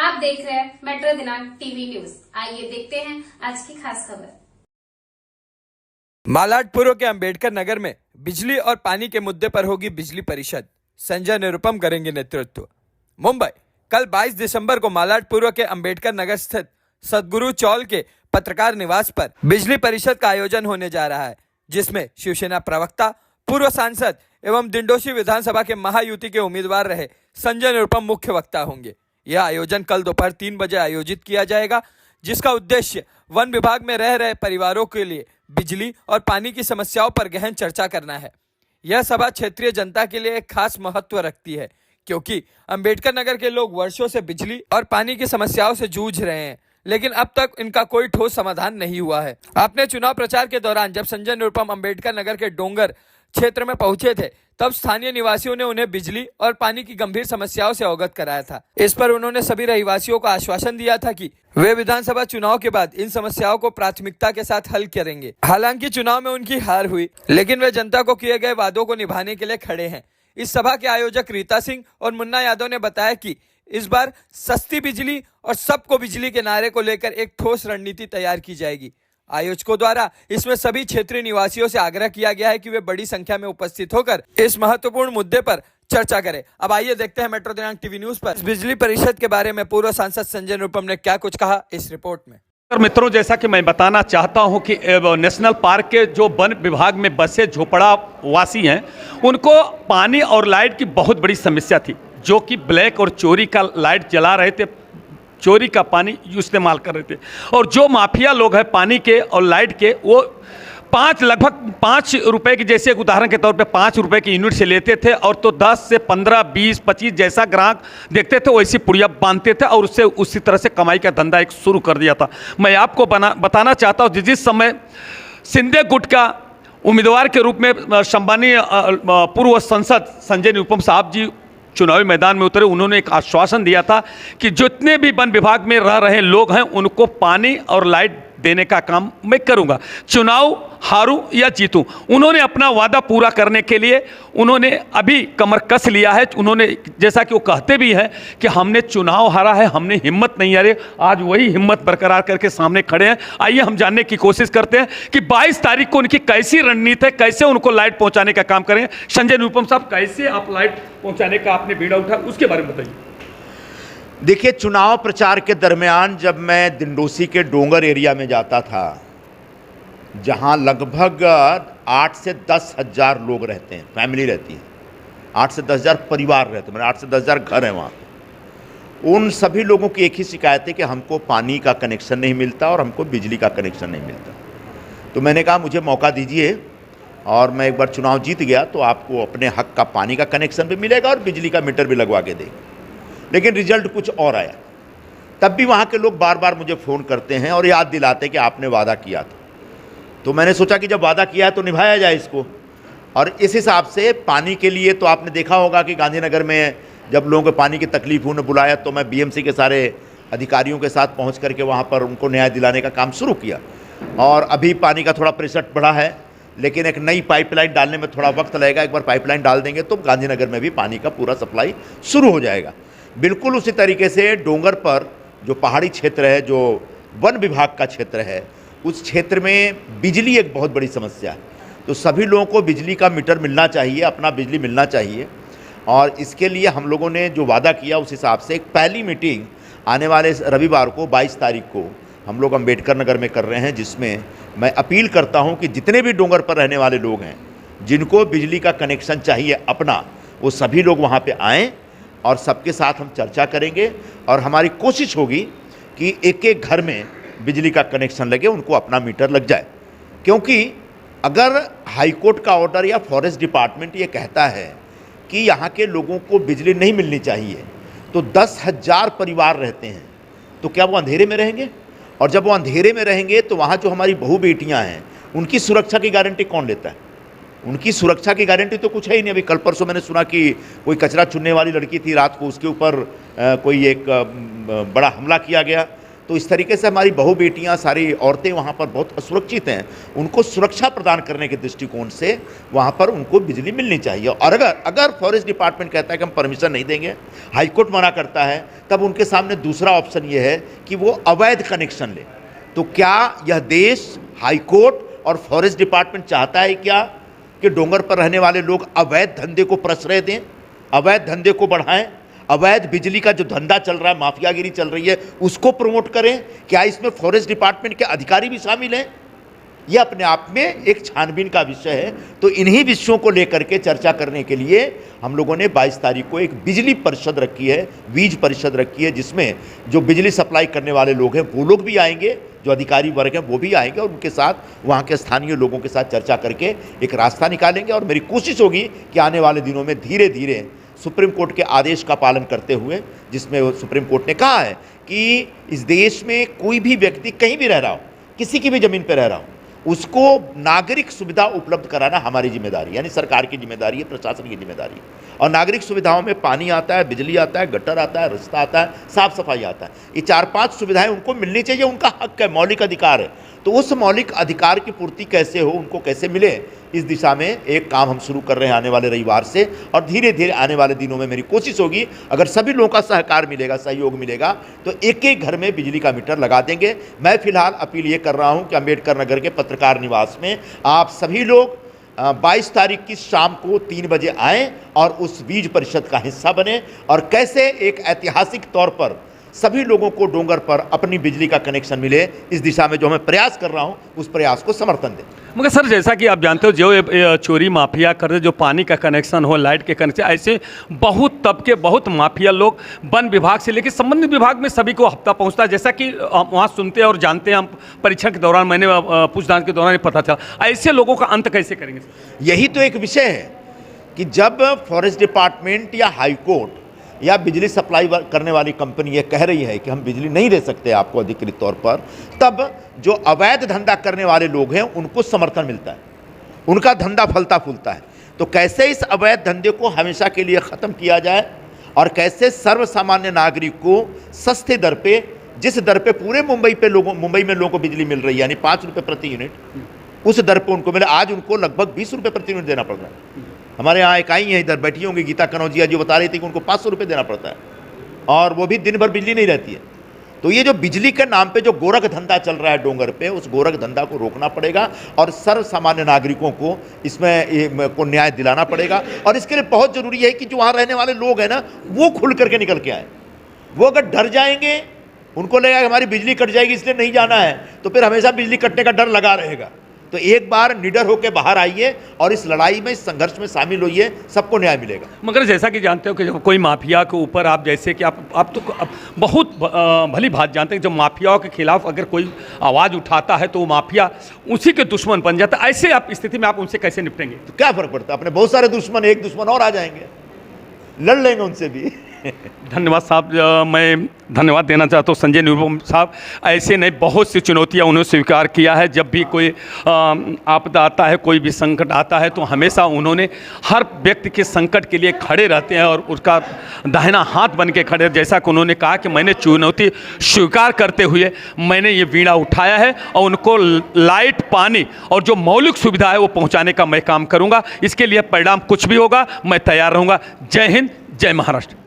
आप देख रहे हैं मेट्रो दिनांक टीवी न्यूज। आइए देखते हैं आज की खास खबर। मालाड पूर्व के अंबेडकर नगर में बिजली और पानी के मुद्दे पर होगी बिजली परिषद। संजय निरुपम करेंगे नेतृत्व। मुंबई, कल 22 दिसंबर को मालाड पूर्व के अंबेडकर नगर स्थित सदगुरु चौल के पत्रकार निवास पर बिजली परिषद का आयोजन होने जा रहा है, जिसमें शिवसेना प्रवक्ता, पूर्व सांसद एवं दिंडोशी विधानसभा के महायुति के उम्मीदवार रहे संजय निरुपम मुख्य वक्ता होंगे। यह आयोजन कल दोपहर 3 बजे आयोजित किया जाएगा, जिसका उद्देश्य वन विभाग में रह रहे परिवारों के लिए बिजली और पानी की समस्याओं पर गहन चर्चा करना है। यह सभा क्षेत्रीय जनता के लिए एक खास महत्व रखती है, क्योंकि अंबेडकर नगर के लोग वर्षों से बिजली और पानी की समस्याओं से जूझ रहे हैं, लेकिन अब तक इनका कोई ठोस समाधान नहीं हुआ है। अपने चुनाव प्रचार के दौरान जब संजय निरुपम अंबेडकर नगर के डोंगर क्षेत्र में पहुंचे थे, तब स्थानीय निवासियों ने उन्हें बिजली और पानी की गंभीर समस्याओं से अवगत कराया था। इस पर उन्होंने सभी रहवासियों को आश्वासन दिया था कि वे विधानसभा चुनाव के बाद इन समस्याओं को प्राथमिकता के साथ हल करेंगे। हालांकि चुनाव में उनकी हार हुई, लेकिन वे जनता को किए गए वादों को निभाने के लिए खड़े हैं। इस सभा के आयोजक रीता सिंह और मुन्ना यादव ने बताया कि इस बार सस्ती बिजली और सबको बिजली के नारे को लेकर एक ठोस रणनीति तैयार की जाएगी। आयोजकों द्वारा इसमें सभी क्षेत्रीय निवासियों से आग्रह किया गया है कि वे बड़ी संख्या में उपस्थित होकर इस महत्वपूर्ण मुद्दे पर चर्चा करें। अब आइए देखते हैं मेट्रो दिनांक टीवी न्यूज पर बिजली परिषद के बारे में पूर्व सांसद संजय निरुपम ने क्या कुछ कहा इस रिपोर्ट में। मित्रों, जैसा कि मैं बताना चाहता हूं कि नेशनल पार्क के जो वन विभाग में बसे झोपड़ा वासी हैं, उनको पानी और लाइट की बहुत बड़ी समस्या थी, जो कि ब्लैक और चोरी का लाइट जला रहे थे, चोरी का पानी इस्तेमाल कर रहे थे। और जो माफिया लोग हैं पानी के और लाइट के, वो लगभग 5 रुपए की, जैसे एक उदाहरण के तौर पे 5 रुपए की यूनिट से लेते थे, और तो 10 से 15, 20, 25 जैसा ग्राहक देखते थे वैसी पुड़िया बांधते थे और उससे उसी तरह से कमाई का धंधा एक शुरू कर दिया था। मैं आपको बताना चाहता हूँ, जिस समय सिंधे गुट का उम्मीदवार के रूप में सम्मानीय पूर्व सांसद संजय निरुपम साहब जी चुनावी मैदान में उतरे, उन्होंने एक आश्वासन दिया था कि जितने भी वन विभाग में रह रहे लोग हैं उनको पानी और लाइट देने का काम मैं करूंगा, चुनाव हारूं या जीतूं। उन्होंने अपना वादा पूरा करने के लिए उन्होंने अभी कमर कस लिया है। उन्होंने, जैसा कि वो कहते भी हैं कि हमने चुनाव हारा है, हमने हिम्मत नहीं हारी, आज वही हिम्मत बरकरार करके सामने खड़े हैं। आइए हम जानने की कोशिश करते हैं कि 22 तारीख को उनकी कैसी रणनीति है, कैसे उनको लाइट पहुंचाने का काम करेंगे। संजय निरुपम साहब, कैसे आप लाइट पहुंचाने का आपने बीड़ा उठा, उसके बारे में बताइए। देखिए, चुनाव प्रचार के दरमियान जब मैं दिंडोशी के डोंगर एरिया में जाता था, जहां लगभग 8 से 10 हज़ार लोग रहते हैं, फैमिली रहती है, 8 से 10 हज़ार परिवार रहते हैं, 8 से 10 हज़ार घर हैं वहाँ। उन सभी लोगों की एक ही शिकायत है कि हमको पानी का कनेक्शन नहीं मिलता और हमको बिजली का कनेक्शन नहीं मिलता। तो मैंने कहा मुझे मौका दीजिए, और मैं एक बार चुनाव जीत गया तो आपको अपने हक का पानी का कनेक्शन भी मिलेगा और बिजली का मीटर भी लगवा के देंगे। लेकिन रिजल्ट कुछ और आया। तब भी वहाँ के लोग बार बार मुझे फ़ोन करते हैं और याद दिलाते कि आपने वादा किया था। तो मैंने सोचा कि जब वादा किया है तो निभाया जाए इसको। और इस हिसाब से पानी के लिए तो आपने देखा होगा कि गांधीनगर में जब लोगों को पानी की तकलीफ होने बुलाया, तो मैं बीएमसी के सारे अधिकारियों के साथ पहुँच करके वहाँ पर उनको न्याय दिलाने का काम शुरू किया। और अभी पानी का थोड़ा प्रेशर बढ़ा है, लेकिन एक नई पाइपलाइन डालने में थोड़ा वक्त लगेगा। एक बार पाइपलाइन डाल देंगे तो गांधीनगर में भी पानी का पूरा सप्लाई शुरू हो जाएगा। बिल्कुल उसी तरीके से डोंगर पर जो पहाड़ी क्षेत्र है, जो वन विभाग का क्षेत्र है, उस क्षेत्र में बिजली एक बहुत बड़ी समस्या है। तो सभी लोगों को बिजली का मीटर मिलना चाहिए, अपना बिजली मिलना चाहिए। और इसके लिए हम लोगों ने जो वादा किया उस हिसाब से एक पहली मीटिंग आने वाले रविवार को 22 तारीख को हम लोग अंबेडकर नगर में कर रहे हैं, जिसमें मैं अपील करता हूं कि जितने भी डोंगर पर रहने वाले लोग हैं, जिनको बिजली का कनेक्शन चाहिए अपना, वो सभी लोग वहाँ पे आएँ और सबके साथ हम चर्चा करेंगे। और हमारी कोशिश होगी कि एक एक घर में बिजली का कनेक्शन लगे, उनको अपना मीटर लग जाए। क्योंकि अगर हाईकोर्ट का ऑर्डर या फॉरेस्ट डिपार्टमेंट ये कहता है कि यहाँ के लोगों को बिजली नहीं मिलनी चाहिए, तो 10 हज़ार परिवार रहते हैं, तो क्या वो अंधेरे में रहेंगे? और जब वो अंधेरे में रहेंगे तो वहाँ जो हमारी बहू बेटियाँ हैं, उनकी सुरक्षा की गारंटी कौन लेता है? उनकी सुरक्षा की गारंटी तो कुछ है ही नहीं। अभी कल परसों मैंने सुना कि कोई कचरा चुनने वाली लड़की थी, रात को उसके ऊपर कोई एक बड़ा हमला किया गया। तो इस तरीके से हमारी बहू बेटियां, सारी औरतें वहाँ पर बहुत असुरक्षित हैं। उनको सुरक्षा प्रदान करने के दृष्टिकोण से वहाँ पर उनको बिजली मिलनी चाहिए। और अगर फॉरेस्ट डिपार्टमेंट कहता है कि हम परमिशन नहीं देंगे, हाईकोर्ट मना करता है, तब उनके सामने दूसरा ऑप्शन ये है कि वो अवैध कनेक्शन ले। तो क्या यह देश, हाईकोर्ट और फॉरेस्ट डिपार्टमेंट चाहता है क्या कि डोंगर पर रहने वाले लोग अवैध धंधे को प्रश्रय दें, अवैध धंधे को बढ़ाएं, अवैध बिजली का जो धंधा चल रहा है, माफियागिरी चल रही है, उसको प्रमोट करें? क्या इसमें फॉरेस्ट डिपार्टमेंट के अधिकारी भी शामिल हैं? यह अपने आप में एक छानबीन का विषय है। तो इन्हीं विषयों को लेकर के चर्चा करने के लिए हम लोगों ने 22 तारीख को एक बिजली परिषद रखी है, वीज परिषद रखी है, जिसमें जो बिजली सप्लाई करने वाले लोग हैं वो लोग भी आएंगे, जो अधिकारी वर्ग हैं वो भी आएंगे, और उनके साथ वहाँ के स्थानीय लोगों के साथ चर्चा करके एक रास्ता निकालेंगे। और मेरी कोशिश होगी कि आने वाले दिनों में धीरे धीरे सुप्रीम कोर्ट के आदेश का पालन करते हुए, जिसमें सुप्रीम कोर्ट ने कहा है कि इस देश में कोई भी व्यक्ति कहीं भी रह रहा हो, किसी की भी ज़मीन पर रह रहा हो, उसको नागरिक सुविधा उपलब्ध कराना हमारी जिम्मेदारी, यानी सरकार की जिम्मेदारी है, प्रशासन की जिम्मेदारी है। और नागरिक सुविधाओं में पानी आता है, बिजली आता है, गटर आता है, रास्ता आता है, साफ सफाई आता है। ये 4-5 सुविधाएं उनको मिलनी चाहिए, उनका हक है, मौलिक अधिकार है। तो उस मौलिक अधिकार की पूर्ति कैसे हो, उनको कैसे मिले, इस दिशा में एक काम हम शुरू कर रहे हैं आने वाले रविवार से। और धीरे धीरे आने वाले दिनों में मेरी कोशिश होगी, अगर सभी लोगों का सहकार मिलेगा, सहयोग मिलेगा, तो एक एक घर में बिजली का मीटर लगा देंगे। मैं फिलहाल अपील ये कर रहा हूँ कि अम्बेडकर नगर के पत्रकार निवास में आप सभी लोग 22 तारीख की शाम को 3 बजे आएँ और उस वीज परिषद का हिस्सा बने, और कैसे एक ऐतिहासिक तौर पर सभी लोगों को डोंगर पर अपनी बिजली का कनेक्शन मिले, इस दिशा में जो मैं प्रयास कर रहा हूं, उस प्रयास को समर्थन दें। मगर सर, जैसा कि आप जानते हो, जो ये चोरी माफिया करते, जो पानी का कनेक्शन हो, लाइट के कनेक्शन, ऐसे बहुत तबके, बहुत माफिया लोग वन विभाग से लेकर संबंधित विभाग में सभी को हफ्ता पहुंचता है, जैसा कि हम वहाँ सुनते हैं और जानते हैं। हम परीक्षा के दौरान, मैंने पूछताछ के दौरान पता चला। ऐसे लोगों का अंत कैसे करेंगे? यही तो एक विषय है कि जब फॉरेस्ट डिपार्टमेंट या हाईकोर्ट या बिजली सप्लाई करने वाली कंपनी ये कह रही है कि हम बिजली नहीं दे सकते आपको अधिकृत तौर पर, तब जो अवैध धंधा करने वाले लोग हैं उनको समर्थन मिलता है, उनका धंधा फलता फूलता है। तो कैसे इस अवैध धंधे को हमेशा के लिए ख़त्म किया जाए, और कैसे सर्वसामान्य नागरिक को सस्ते दर पे, जिस दर पे पूरे मुंबई में लोगों को बिजली मिल रही है, यानी 5 रुपये प्रति यूनिट, उस दर पर उनको मिले। आज उनको लगभग 20 रुपये प्रति यूनिट देना पड़ रहा है। हमारे यहाँ इकाई है, इधर बैठी होंगी गीता कनौजिया जी, बता रही थी कि उनको 500 रुपये देना पड़ता है, और वो भी दिन भर बिजली नहीं रहती है। तो ये जो बिजली के नाम पे जो गोरख धंधा चल रहा है डोंगर पे, उस गोरख धंधा को रोकना पड़ेगा, और सर्व सामान्य नागरिकों को इसमें को न्याय दिलाना पड़ेगा। और इसके लिए बहुत ज़रूरी है कि जो वहाँ रहने वाले लोग हैं ना, वो खुल करके निकल के आए। वो अगर डर जाएंगे, उनको लगेगा कि हमारी बिजली कट जाएगी इसलिए नहीं जाना है, तो फिर हमेशा बिजली कटने का डर लगा रहेगा। तो एक बार निडर होकर बाहर आइए और इस लड़ाई में, इस संघर्ष में शामिल होइए, सबको न्याय मिलेगा। मगर जैसा कि जानते हो कि जब कोई माफिया के ऊपर, आप जैसे कि आप तो बहुत भली बात जानते हैं, जब माफियाओं के खिलाफ अगर कोई आवाज़ उठाता है तो वो माफिया उसी के दुश्मन बन जाता है। ऐसे आप स्थिति में आप उनसे कैसे निपटेंगे? तो क्या फ़र्क पड़ता है, अपने बहुत सारे दुश्मन, एक दुश्मन और आ जाएंगे, लड़ लेंगे उनसे भी। धन्यवाद साहब। मैं धन्यवाद देना चाहता हूँ संजय निरुपम साहब। ऐसे नहीं, बहुत सी चुनौतियाँ उन्होंने स्वीकार किया है। जब भी कोई आपदा आता है, कोई भी संकट आता है, तो हमेशा उन्होंने हर व्यक्ति के संकट के लिए खड़े रहते हैं और उसका दाहिना हाथ बन के खड़े। जैसा कि उन्होंने कहा कि मैंने चुनौती स्वीकार करते हुए मैंने ये वीणा उठाया है, और उनको लाइट, पानी और जो मौलिक सुविधा है वो पहुँचाने का मैं काम करूँगा। इसके लिए परिणाम कुछ भी होगा, मैं तैयार रहूँगा। जय हिंद, जय महाराष्ट्र।